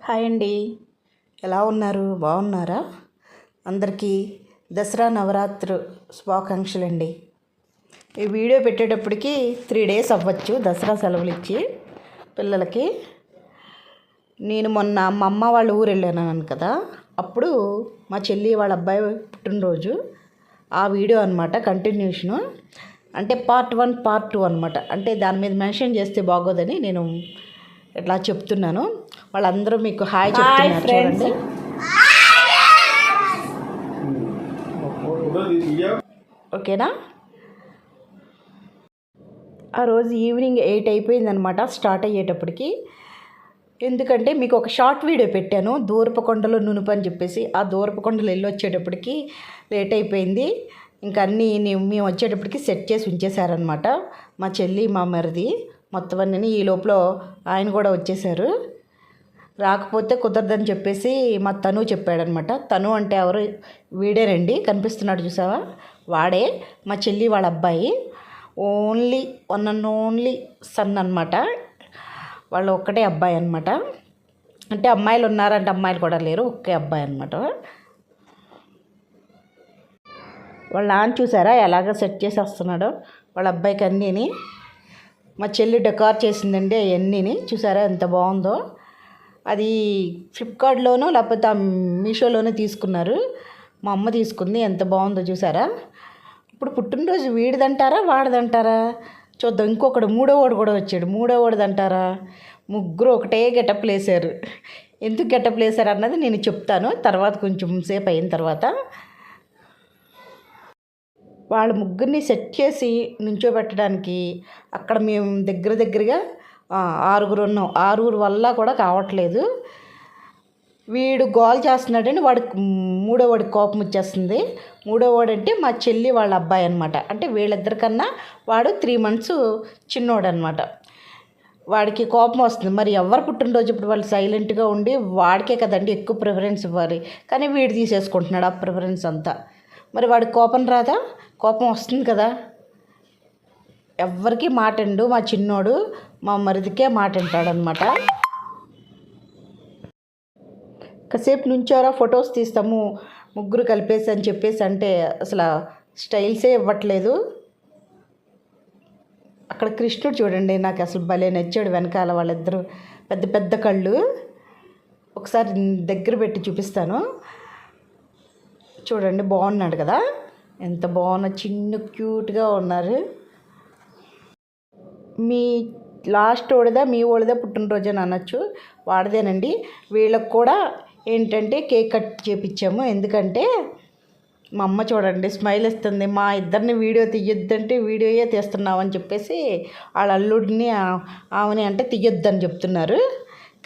Hi అండి. ఎలా ఉన్నారు? బాగున్నారా? అందరికీ దసరా నవరాత్రు శుభాకాంక్షలండి. ఈ వీడియో పెట్టేటప్పటికి 3 days అవ్వచ్చు దసరా సెలవులు ఇచ్చి పిల్లలకి. నేను మొన్న మా అమ్మ వాళ్ళ ఊరు వెళ్ళాను కదా, అప్పుడు మా చెల్లి వాళ్ళ అబ్బాయి పుట్టినరోజు ఆ వీడియో అనమాట కంటిన్యూషను. అంటే పార్ట్ 1 పార్ట్ 2 అనమాట. అంటే దాని మీద మెన్షన్ చేస్తే బాగోదని నేను ఇట్లా చెప్తున్నాను. వాళ్ళందరూ మీకు హాయ్ చెప్తున్నారు చూడండి. ఓకేనా? ఆ రోజు ఈవినింగ్ 8 అయిపోయిందనమాట స్టార్ట్ అయ్యేటప్పటికి. ఎందుకంటే మీకు ఒక షార్ట్ వీడియో పెట్టాను, దూరపకొండలో నునుపు అని చెప్పేసి. ఆ దూరపకొండలు వెళ్ళి వచ్చేటప్పటికి లేట్ అయిపోయింది. ఇంకా అన్నీ మేము వచ్చేటప్పటికి సెట్ చేసి ఉంచేశారనమాట మా చెల్లి మా మరిది. మొత్తం అన్నీ ఈ లోపల ఆయన కూడా వచ్చేసారు. రాకపోతే కుదరదని చెప్పేసి మా తను చెప్పాడనమాట. తను అంటే ఎవరు? వీడేనండి, కనిపిస్తున్నాడు చూసావా, వాడే మా చెల్లి వాళ్ళ అబ్బాయి. Only one and only sun అనమాట. వాళ్ళు ఒక్కటే అబ్బాయి అనమాట. అంటే అమ్మాయిలు ఉన్నారంటే అమ్మాయిలు కూడా లేరు, ఒకే అబ్బాయి అనమాట. వాళ్ళ నాన్న చూసారా ఎలాగ సెట్ చేసి వస్తున్నాడో వాళ్ళ అబ్బాయికి అన్నీని. మా చెల్లి డెకార్ చేసిందండి అవన్నీని. చూసారా ఎంత బాగుందో. అది ఫ్లిప్కార్ట్లోనో లేకపోతే మీషోలోనే తీసుకున్నారు. మా అమ్మ తీసుకుంది. ఎంత బాగుందో చూసారా. ఇప్పుడు పుట్టినరోజు వీడిదంటారా వాడిదంటారా చూద్దాం. ఇంకొకడు మూడోవాడు కూడా వచ్చాడు. మూడోవాడిదంటారా? ముగ్గురు ఒకటే గెటప్ వేసారు. ఎందుకు గెటప్ వేసారు అన్నది నేను చెప్తాను తర్వాత, కొంచెం సేపు అయిన తర్వాత. వాళ్ళ ముగ్గురిని సెట్ చేసి నుంచోబెట్టడానికి అక్కడ మేము దగ్గరగా 6 ఉన్నాం. 6 వల్ల కూడా కావట్లేదు. వీడు గోల్ చేస్తున్నాడని మూడోవాడికి కోపం వచ్చేస్తుంది. మూడోవాడు అంటే మా చెల్లి వాళ్ళ అబ్బాయి అనమాట. అంటే వీళ్ళిద్దరికన్నా వాడు 3 months చిన్నోడు అనమాట. వాడికి కోపం వస్తుంది. మరి ఎవరు పుట్టినరోజు ఇప్పుడు వాళ్ళు సైలెంట్గా ఉండి వాడికే కదండి ఎక్కువ ప్రిఫరెన్స్ ఇవ్వాలి. కానీ వీడు తీసేసుకుంటున్నాడు ఆ ప్రిఫరెన్స్ అంతా. మరి వాడికి కోపం రాదా? కోపం వస్తుంది కదా. ఎవ్వరికీ మాట అండు మా చిన్నోడు. మా మరిదికే మాట అంటాడనమాట. కాసేపు నుంచోరా ఫొటోస్ తీస్తాము ముగ్గురు కలిపేసి అని చెప్పేసి అంటే అసలు స్టైల్సే ఇవ్వట్లేదు. అక్కడ కృష్ణుడు చూడండి, నాకు అసలు భలే నచ్చాడు. వెనకాల వాళ్ళిద్దరూ పెద్ద పెద్ద కళ్ళు. ఒకసారి దగ్గర పెట్టి చూపిస్తాను చూడండి. బాగున్నాడు కదా, ఎంత బాగున్నా, చిన్న క్యూట్గా ఉన్నారు. మీ లాస్ట్ ఓడిదా మీ ఓడిదా పుట్టినరోజు అని అనొచ్చు. వాడిదేనండి. వీళ్ళకి కూడా ఏంటంటే కేక్ కట్ చేపించాము. ఎందుకంటే మా అమ్మ చూడండి స్మైల్ ఇస్తుంది. మా ఇద్దరిని వీడియో తీయొద్దంటే వీడియోయే తీస్తున్నామని చెప్పేసి వాళ్ళ అల్లుడిని ఆమెని అంటే తీయొద్దని చెప్తున్నారు.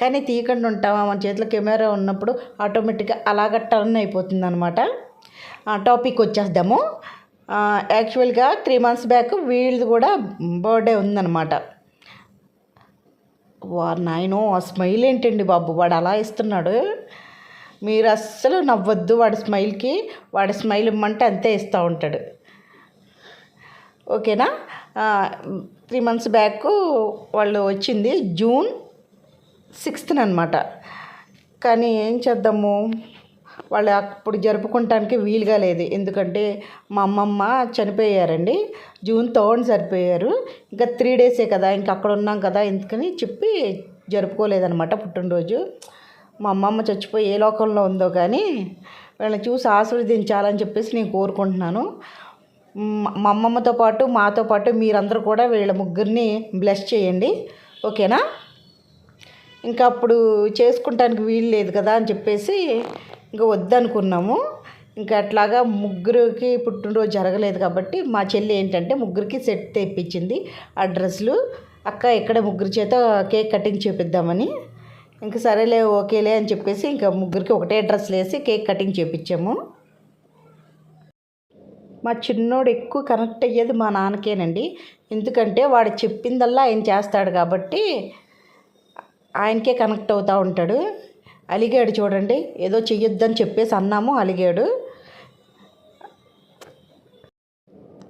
కానీ తీయకుండా ఉంటామా, మన చేతిలో కెమెరా ఉన్నప్పుడు ఆటోమేటిక్గా అలాగ టర్న్ అయిపోతుంది అనమాట. టాపిక్ వచ్చేద్దాము. యాక్చువల్గా 3 months బ్యాక్ వీళ్ళది కూడా బర్త్డే ఉందన్నమాట. నాయనో ఆ స్మైల్ ఏంటండి బాబు, వాడు అలా ఇస్తున్నాడు. మీరు అస్సలు నవ్వద్దు వాడి స్మైల్కి. వాడి స్మైల్ ఇమ్మంటే అంతే ఇస్తూ ఉంటాడు. ఓకేనా? 3 months బ్యాక్ వాళ్ళు వచ్చింది June 6th అనమాట. కానీ ఏం చేద్దాము, వాళ్ళు అప్పుడు జరుపుకోవటానికి వీలుగా లేదు. ఎందుకంటే మా అమ్మమ్మ చనిపోయారండి. June 3rd చనిపోయారు. ఇంకా 3 days కదా, ఇంకా అక్కడ ఉన్నాం కదా ఎందుకని చెప్పి జరుపుకోలేదన్నమాట పుట్టినరోజు. మా అమ్మమ్మ చచ్చిపోయి ఏ లోకంలో ఉందో కానీ వీళ్ళని చూసి ఆశీర్వదించాలని చెప్పేసి నేను కోరుకుంటున్నాను. మా అమ్మమ్మతో పాటు మాతో పాటు మీరందరూ కూడా వీళ్ళ ముగ్గురిని బ్లెస్ చేయండి. ఓకేనా? ఇంకా అప్పుడు చేసుకుంటానికి వీలు లేదు కదా అని చెప్పేసి ఇంకా వద్దనుకున్నాము. ఇంకా అట్లాగా ముగ్గురికి పుట్టినరోజు జరగలేదు కాబట్టి మా చెల్లి ఏంటంటే ముగ్గురికి సెట్ తెప్పించింది. ఆ డ్రెస్సులు అక్క ఇక్కడ ముగ్గురు చేత కేక్ కటింగ్ చేపిద్దామని. ఇంకా సరేలే ఓకేలే అని చెప్పేసి ఇంకా ముగ్గురికి ఒకటే డ్రెస్సులు వేసి కేక్ కటింగ్ చేపించాము. మా చిన్నోడు ఎక్కువ కనెక్ట్ అయ్యేది మా నాన్నకేనండి. ఎందుకంటే వాడు చెప్పిందల్లా ఆయన చేస్తాడు కాబట్టి ఆయనకే కనెక్ట్ అవుతూ ఉంటాడు. అలిగాడు చూడండి, ఏదో చెయ్యొద్దని చెప్పేసి అన్నాము, అలిగాడు.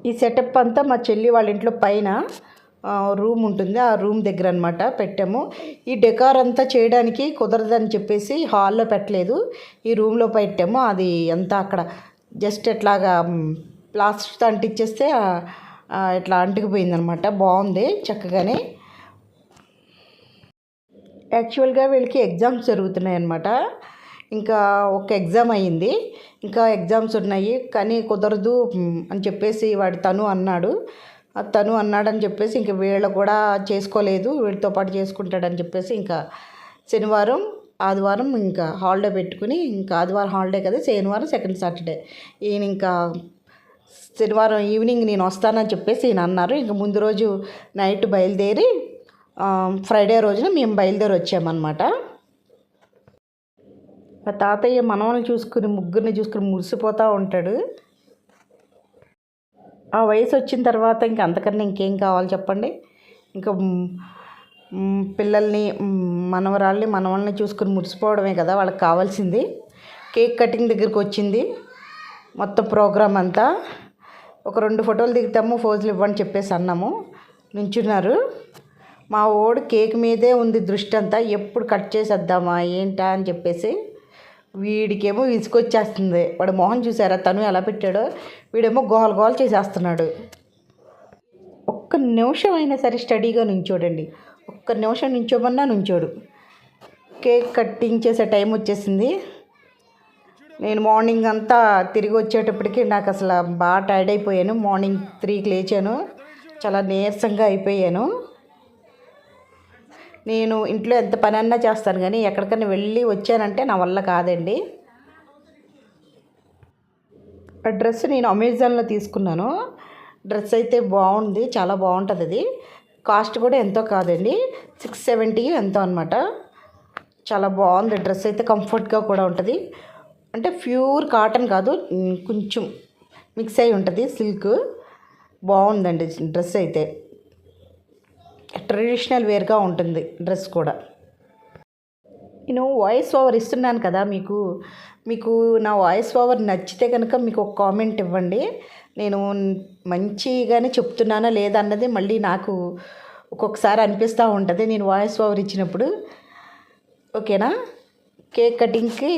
ఈ సెటప్ అంతా మా చెల్లి వాళ్ళ ఇంట్లో పైన రూమ్ ఉంటుంది, ఆ రూమ్ దగ్గర అనమాట పెట్టాము. ఈ డెకార్ అంతా చేయడానికి కుదరదని చెప్పేసి హాల్లో పెట్టలేదు, ఈ రూమ్లో పెట్టాము. అది అంతా అక్కడ జస్ట్ ఎట్లాగా ప్లాస్టర్తో అంటించేస్తే ఇట్లా అంటుకుపోయిందనమాట. బాగుంది చక్కగానే. యాక్చువల్గా వీళ్ళకి ఎగ్జామ్స్ జరుగుతున్నాయి అన్నమాట. ఇంకా ఒక ఎగ్జామ్ అయ్యింది, ఇంకా ఎగ్జామ్స్ ఉన్నాయి, కానీ కుదరదు అని చెప్పేసి తను అన్నాడని చెప్పేసి ఇంక వీళ్ళు కూడా చేసుకోలేదు, వీళ్ళతో పాటు చేసుకుంటాడని చెప్పేసి ఇంకా శనివారం ఆదివారం ఇంకా హాలిడే పెట్టుకుని, ఇంకా ఆదివారం హాలిడే కదా, శనివారం సెకండ్ సాటర్డే, ఈయన ఇంకా శనివారం ఈవినింగ్ నేను వస్తానని చెప్పేసి ఈయన అన్నారు. ఇంక ముందు రోజు నైట్ బయలుదేరి ఫ్రైడే రోజున మేము బయలుదేరి వచ్చామన్నమాట. మా తాతయ్య మనవల్ని చూసుకుని ముగ్గురిని చూసుకుని మురిసిపోతూ ఉంటాడు. ఆ వయసు వచ్చిన తర్వాత ఇంకా అంతకన్నా ఇంకేం కావాలి చెప్పండి. ఇంకా పిల్లల్ని మనవల్ని చూసుకుని మురిసిపోవడమే కదా వాళ్ళకి కావాల్సింది. కేక్ కటింగ్ దగ్గరికి వచ్చింది మొత్తం ప్రోగ్రామ్ అంతా. ఒక 2 ఫోటోలు దిగుతాము, ఫోజులు ఇవ్వని చెప్పేసి అన్నాము. నుంచున్నారు. మా ఓడు కేక్ మీదే ఉంది దృష్టి అంతా, ఎప్పుడు కట్ చేసేద్దామా ఏంటా అని చెప్పేసి. వీడికేమో విసుకొచ్చేస్తుంది. వాడు మొహం చూసారా తను ఎలా పెట్టాడో, వీడేమో గోల చేసేస్తున్నాడు. ఒక్క నిమిషం అయినా సరే స్టడీగా నుంచోడండి, ఒక్క నిమిషం నుంచోమన్నా నుంచోడు. కేక్ కట్టింగ్ చేసే టైం వచ్చేసింది. నేను మార్నింగ్ అంతా తిరిగి వచ్చేటప్పటికి నాకు అసలు బాగా టైర్డ్ అయిపోయాను. మార్నింగ్ 3కి లేచాను, చాలా నీరసంగా అయిపోయాను. నేను ఇంట్లో ఎంత పని అన్నా చేస్తాను, కానీ ఎక్కడికైనా వెళ్ళి వచ్చానంటే నా వల్ల కాదండి. ఆ డ్రెస్ నేను అమెజాన్లో తీసుకున్నాను. డ్రెస్ అయితే బాగుంది, చాలా బాగుంటుంది. అది కాస్ట్ కూడా ఎంతో కాదండి, 670 ఎంతో అనమాట. చాలా బాగుంది డ్రెస్ అయితే, కంఫర్ట్గా కూడా ఉంటుంది. అంటే ప్యూర్ కాటన్ కాదు, కొంచెం మిక్స్ అయి ఉంటుంది, సిల్క్. బాగుందండి డ్రెస్ అయితే, ట్రెడిషనల్ వేర్గా ఉంటుంది డ్రెస్ కూడా. నేను వాయిస్ ఓవర్ ఇస్తున్నాను కదా మీకు నా వాయిస్ ఓవర్ నచ్చితే కనుక మీకు ఒక కామెంట్ ఇవ్వండి. నేను మంచిగానే చెప్తున్నానా లేదా అన్నది మళ్ళీ నాకు ఒక్కొక్కసారి అనిపిస్తూ ఉంటుంది నేను వాయిస్ ఓవర్ ఇచ్చినప్పుడు. ఓకేనా? కేక్ కటింగ్కి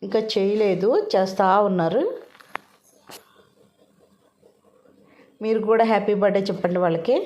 ఇంకా చేయలేదు, చేస్తూ ఉన్నారు. మీరు కూడా హ్యాపీ బర్త్డే చెప్పండి వాళ్ళకి.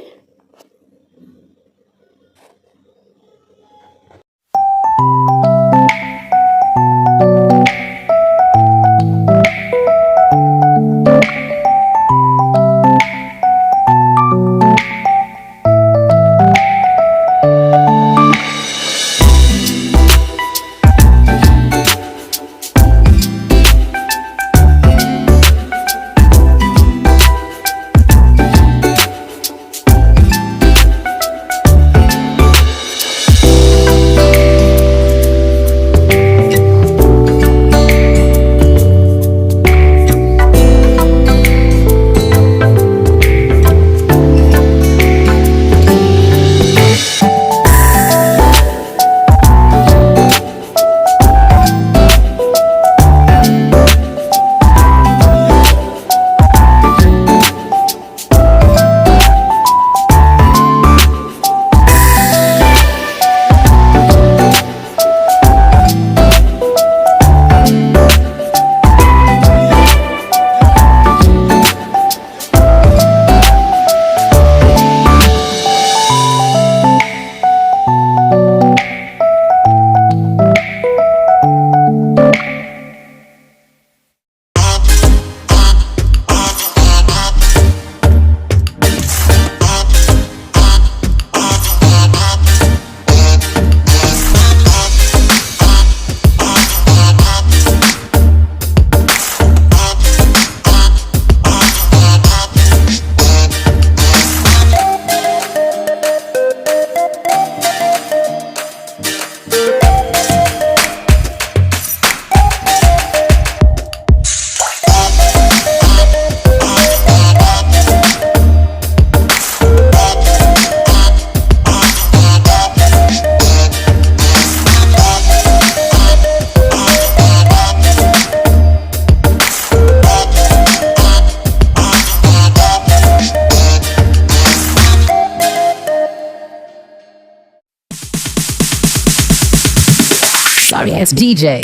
Sorry ass DJ.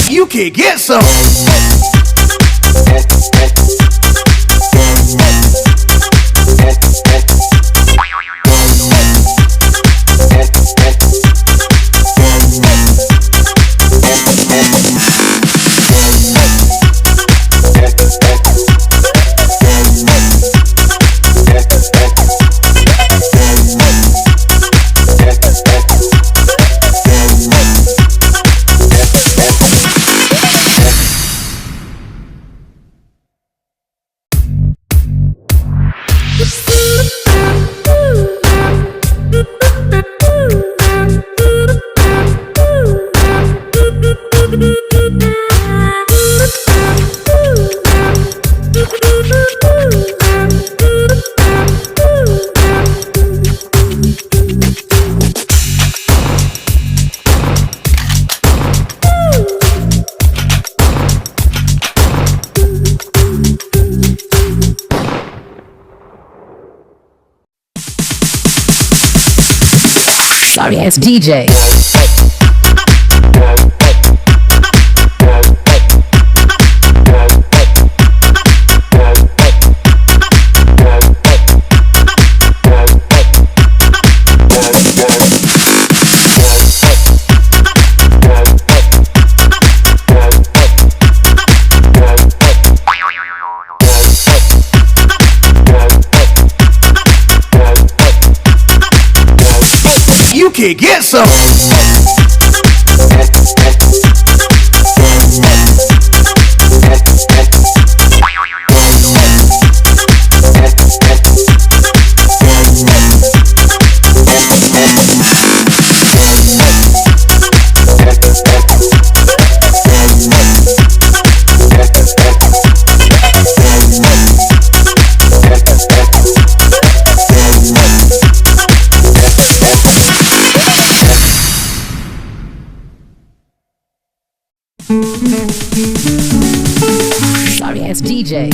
You can get some. Sorry ass DJ. You can get some. Sorry ass DJ.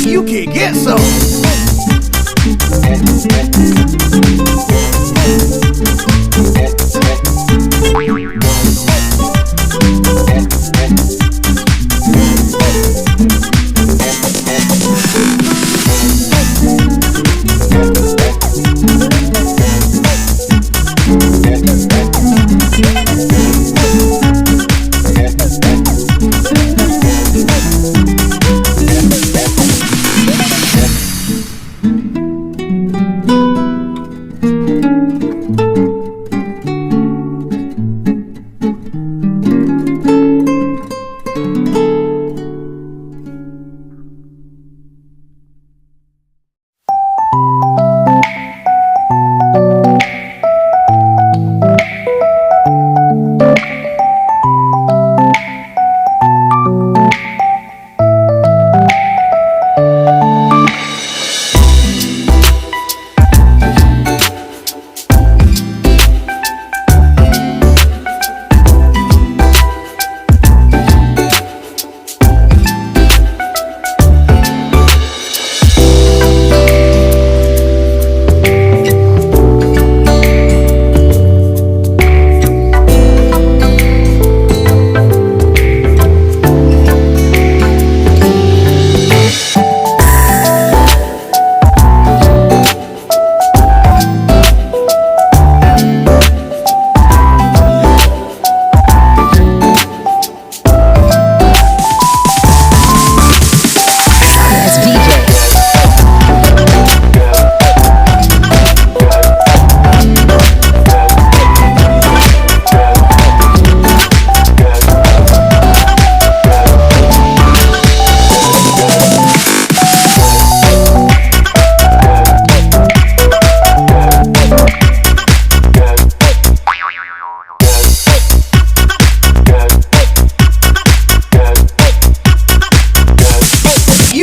You can get some.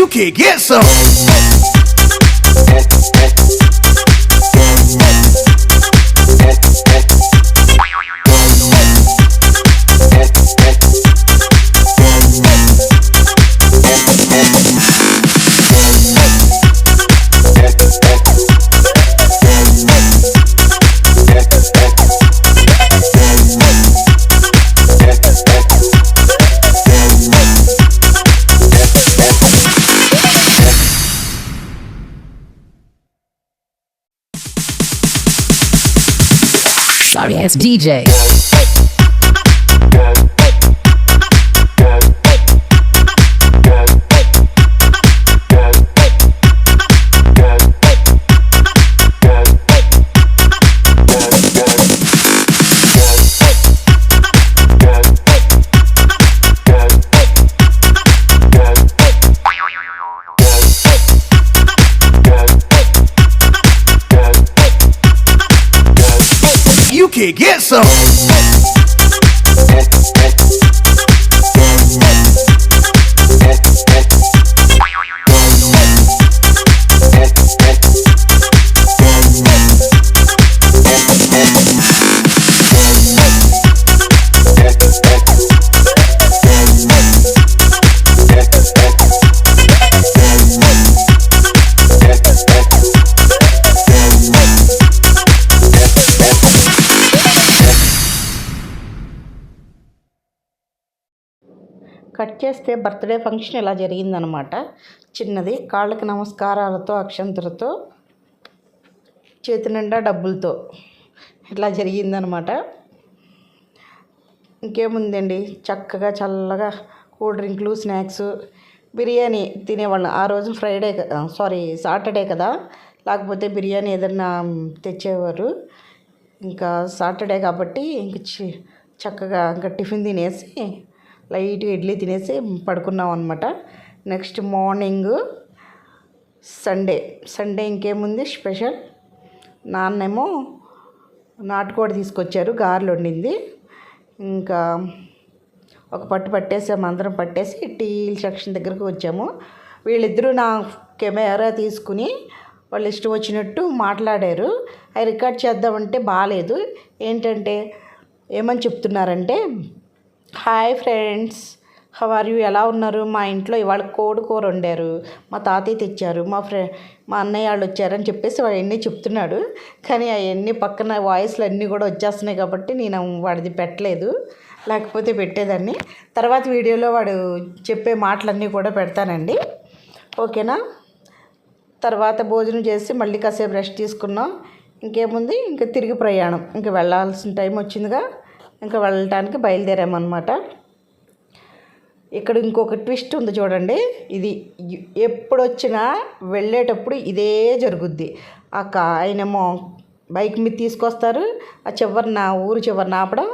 can get some. Sorry ass DJ. You can get some. Cut చేస్తే birthday function ఇలా జరిగిందనమాట. చిన్నది, కాళ్ళకి నమస్కారాలతో, అక్షంతలతో, చేతి నిండా డబ్బులతో ఇట్లా జరిగిందనమాట. ఇంకేముందండి, చక్కగా చల్లగా కూల్ డ్రింక్లు, స్నాక్స్, బిర్యానీ తినేవాళ్ళం. ఆ రోజు సాటర్డే కదా, లేకపోతే బిర్యానీ ఏదన్నా తెచ్చేవారు. ఇంకా సాటర్డే కాబట్టి ఇంక చక్కగా ఇంకా టిఫిన్ తినేసి లైట్గా ఇడ్లీ తినేసి పడుకున్నాం అనమాట. నెక్స్ట్ మార్నింగ్ సండే ఇంకేముంది స్పెషల్, నాన్నేమో నాటుకోడి తీసుకొచ్చారు, గారెలు వండింది. ఇంకా ఒక పట్టు పట్టేసాము, అందరం పట్టేసి టీ సెక్షన్ దగ్గరకు వచ్చాము. వీళ్ళిద్దరూ నా కెమెరా తీసుకుని వాళ్ళు ఇష్టం వచ్చినట్టు మాట్లాడారు. అవి రికార్డ్ చేద్దామంటే బాగాలేదు. ఏంటంటే ఏమని చెప్తున్నారంటే, hi friends, how are you, ఎలా ఉన్నారు, మా ఇంట్లో ఇవాళ కోడి కూర వండారు, మా తాతయ్య తెచ్చారు, మా అన్నయ్య వాళ్ళు వచ్చారని చెప్పేసి అవన్నీ చెప్తున్నాడు. కానీ అవన్నీ పక్కన వాయిస్లు అన్నీ కూడా వచ్చేస్తున్నాయి కాబట్టి నేను వాడిది పెట్టలేదు, లేకపోతే పెట్టేదాన్ని. తర్వాత వీడియోలో వాడు చెప్పే మాటలన్నీ కూడా పెడతానండి, ఓకేనా. తర్వాత భోజనం చేసి మళ్ళీ కాసేపు రెస్ట్ తీసుకున్నాం. ఇంకేముంది, ఇంకా తిరిగి ప్రయాణం, ఇంకా వెళ్ళాల్సిన టైం వచ్చిందిగా, ఇంకా వెళ్ళటానికి బయలుదేరామన్నమాట. ఇక్కడ ఇంకొక ట్విస్ట్ ఉంది చూడండి. ఇది ఎప్పుడు వచ్చినా వెళ్ళేటప్పుడు ఇదే జరుగుద్ది. ఆయనేమో బైక్ మీద తీసుకొస్తారు, ఆ ఊరు చివరిన ఆపడం,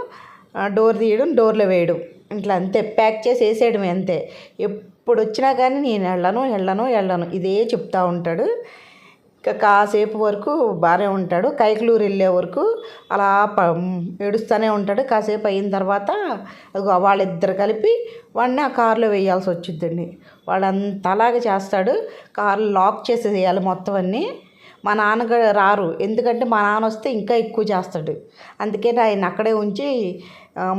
డోర్ తీయడం, డోర్లో వేయడం, ఇట్లా అంతే, ప్యాక్ చేసి వేసేయడమే అంతే. ఎప్పుడు వచ్చినా కానీ నేను వెళ్ళను ఇదే చెప్తూ ఉంటాడు. ఇంకా కాసేపు వరకు బాగానే ఉంటాడు, కైకలూరు వెళ్ళే వరకు అలా ఏడుస్తూనే ఉంటాడు. కాసేపు అయిన తర్వాత వాళ్ళిద్దరు కలిపి వాడిని ఆ కారులో వేయాల్సి వచ్చిందండి. వాళ్ళంత అలాగే చేస్తాడు, కారు లాక్ చేసేసేయాలి మొత్తం అన్నీ. మా నాన్న రారు, ఎందుకంటే మా నాన్న వస్తే ఇంకా ఎక్కువ చేస్తాడు. అందుకే ఆయన అక్కడే ఉంచి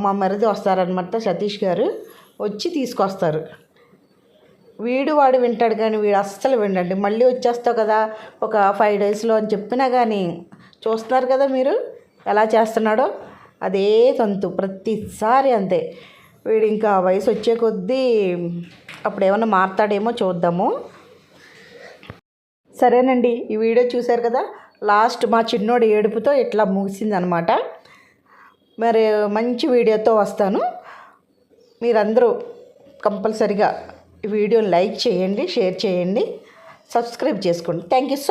మా మరిది వస్తారనమాట, సతీష్ గారు వచ్చి తీసుకొస్తారు. వాడు వింటాడు కానీ వీడు అస్సలు వినండి. మళ్ళీ వచ్చేస్తావు కదా ఒక 5 డేస్లో అని చెప్పినా కానీ, చూస్తున్నారు కదా మీరు ఎలా చేస్తున్నాడో, అదే తంతు ప్రతిసారి అంతే. వీడు ఇంకా వయసు వచ్చే కొద్దీ అప్పుడు ఏమన్నా మారుతాడేమో చూద్దాము. సరేనండి, ఈ వీడియో చూశారు కదా, లాస్ట్ మా చిన్నోడు ఏడుపుతో ఇట్లా ముగిసిందనమాట. మరి మంచి వీడియోతో వస్తాను. మీరందరూ కంపల్సరిగా ఈ వీడియోని లైక్ చేయండి, షేర్ చేయండి, సబ్స్క్రైబ్ చేసుకోండి. Thank you so